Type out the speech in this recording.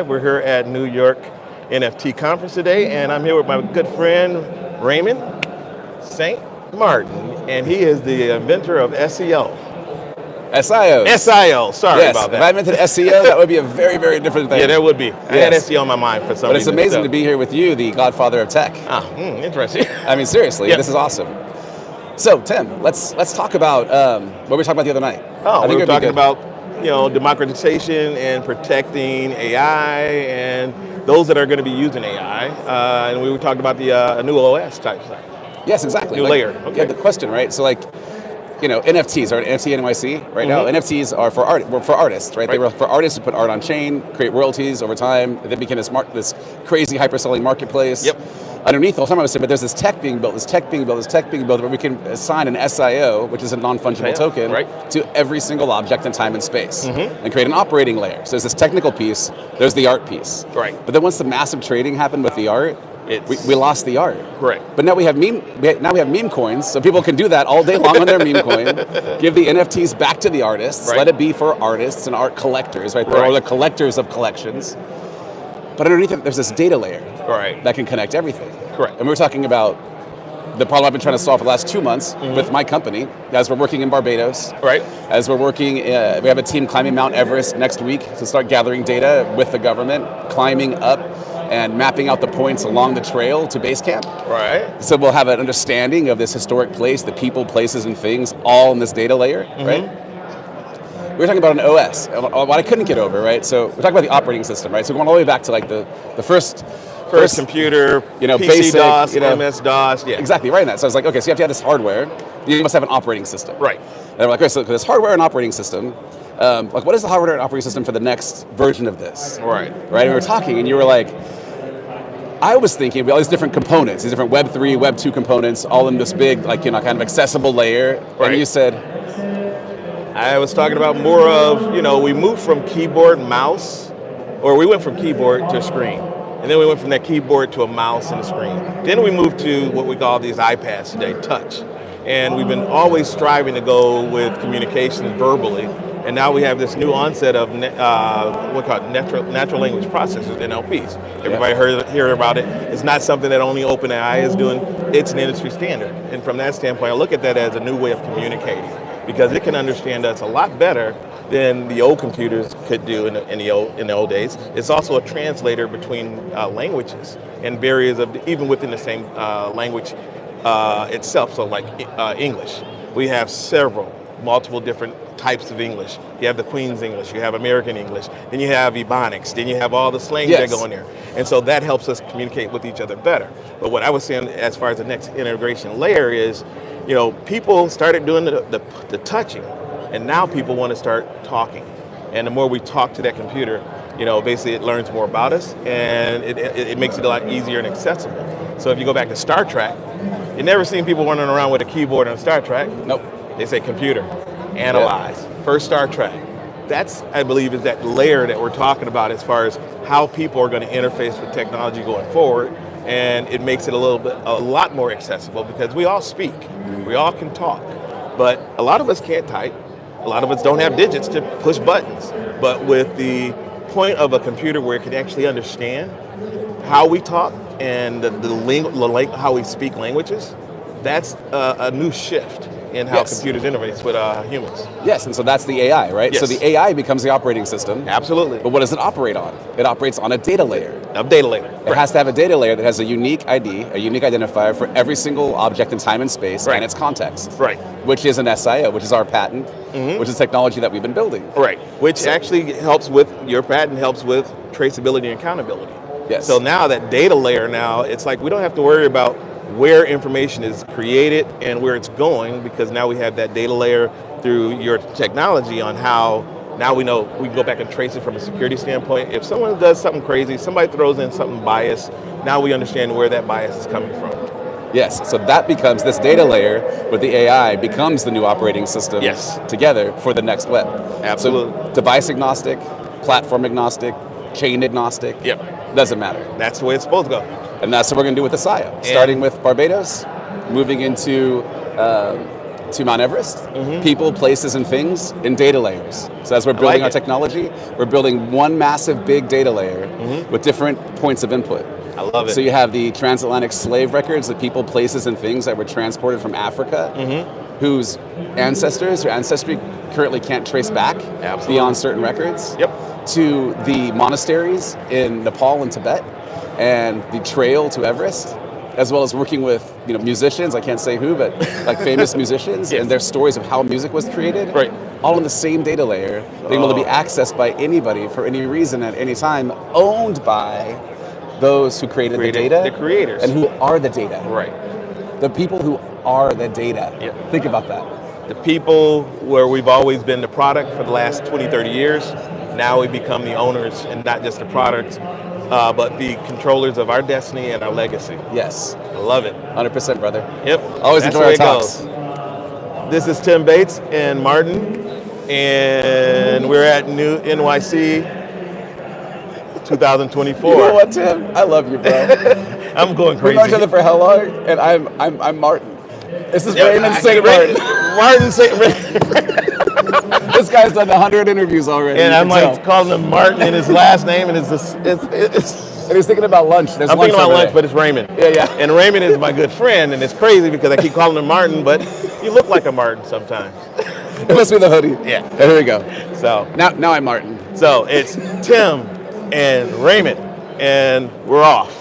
We're here at New York NFT conference today, and I'm here with my good friend Raymond St. and he is the inventor of SEO. Esaiyo. Sorry about that. If I invented SEO, that would be a very, very different thing. Yeah, that would be. I had SEO on my mind for some reason. But it's amazing to be here with you, the godfather of tech. Interesting. I mean, seriously, This is awesome. So, Tim, let's talk about what we were talking about the other night. We were talking about democratization and protecting AI and those that are going to be using AI. And we were talking about the new OS type stuff. Yes, exactly. New layer. Okay. Yeah, the question, right? So NFTs are NFT NYC right now. NFTs are for artists, right? They were for artists to put art on chain, create royalties over time. They became this crazy hyper-selling marketplace. Yep. Underneath, the whole time I was saying, but there's this tech being built, where we can assign an SIO, which is a non-fungible token, to every single object in time and space, and create an operating layer. So there's this technical piece, there's the art piece. Right. But then once the massive trading happened with the art, we lost the art. Correct. But now we have meme coins, so people can do that all day long on their meme coin. Give the NFTs back to the artists. Let it be for artists and art collectors, right? Or the collectors of collections. But underneath it, there's this data layer that can connect everything. Correct. And we were talking about the problem I've been trying to solve for the last 2 months with my company, as we're working in Barbados. Right. As we're working, we have a team climbing Mount Everest next week to start gathering data with the government, climbing up and mapping out the points along the trail to base camp. Right. So we'll have an understanding of this historic place, the people, places, and things, all in this data layer, right? We were talking about an OS, what I couldn't get over, right? So we're talking about the operating system, right? So going all the way back to like the first computer, PC basic, DOS, MS DOS, Exactly, right in that. So I was like, okay, so you have to have this hardware, you must have an operating system. Right. And we're like, okay, so this hardware and operating system, what is the hardware and operating system for the next version of this? Right. Right, and we were talking, and you were like, I was thinking about all these different components, these different Web 3, Web 2 components, all in this big, kind of accessible layer. Right. And you said, I was talking about more of, we moved from keyboard, mouse, or we went from keyboard to a screen. And then we went from that keyboard to a mouse and a screen. Then we moved to what we call these iPads today, touch. And we've been always striving to go with communication verbally. And now we have this new onset of natural language processors, NLPs. Everybody heard about it. It's not something that only OpenAI is doing. It's an industry standard. And from that standpoint, I look at that as a new way of communicating, because it can understand us a lot better than the old computers could do in the old days. It's also a translator between languages and barriers of even within the same language itself. So like English, we have multiple different types of English. You have the Queen's English, you have American English, then you have Ebonics, then you have all the slang that go in there. And so that helps us communicate with each other better. But what I was saying as far as the next integration layer is, people started doing the touching, and now people want to start talking. And the more we talk to that computer, basically it learns more about us, and it makes it a lot easier and accessible. So if you go back to Star Trek, you never seen people running around with a keyboard on Star Trek. Nope. They say computer, analyze, first Star Trek. That's, I believe, is that layer that we're talking about as far as how people are going to interface with technology going forward. And it makes it a lot more accessible, because we all speak, we all can talk, but a lot of us can't type. A lot of us don't have digits to push buttons. But with the point of a computer where it can actually understand how we talk and how we speak languages, that's a new shift in how computers interface with humans. Yes, and so that's the AI, right? Yes. So the AI becomes the operating system. Absolutely. But what does it operate on? It operates on a data layer. It has to have a data layer that has a unique ID, a unique identifier for every single object in time and space and its context. Right. Which is an SIO, which is our patent, which is technology that we've been building. Right. Which actually helps with, your patent helps with traceability and accountability. Yes. So now that data layer it's like we don't have to worry about where information is created and where it's going, because now we have that data layer through your technology on how now we know we can go back and trace it from a security standpoint. If someone does something crazy, somebody throws in something biased, now we understand where that bias is coming from. Yes, so that becomes, this data layer with the AI becomes the new operating system together for the next web. Absolutely. So device agnostic, platform agnostic, chain agnostic, doesn't matter. That's the way it's supposed to go. And that's what we're going to do with Esaiyo, starting with Barbados, moving into to Mount Everest, people, places, and things in data layers. So as we're building our technology, we're building one massive big data layer with different points of input. I love it. So you have the transatlantic slave records, the people, places, and things that were transported from Africa, whose ancestors or ancestry currently can't trace back beyond certain records, to the monasteries in Nepal and Tibet, and the trail to Everest, as well as working with musicians, I can't say who, but like famous musicians, and their stories of how music was created, all in the same data layer, being able to be accessed by anybody for any reason at any time, owned by those who created the data, the creators, and who are the data. Right. The people who are the data. Think about that. The people where we've always been the product for the last 20, 30 years, now we become the owners and not just the product, but the controllers of our destiny and our legacy. Yes. I love it. 100%, brother. Yep. Always enjoy our talks. This is Tim Bates and Martin, and we're at New NYC 2024. You know what, Tim? I love you, bro. I'm going crazy. We've known each other for how long? And I'm Martin. This is Raymond St. Martin St. This guy's done 100 interviews already. And I'm like calling him Martin in his last name, and and he's thinking about lunch. I'm thinking about lunch, but it's Raymond. Yeah. And Raymond is my good friend, and it's crazy because I keep calling him Martin, but you look like a Martin sometimes. It must be the hoodie. Yeah. And here we go. So now I'm Martin. So it's Tim and Raymond, and we're off.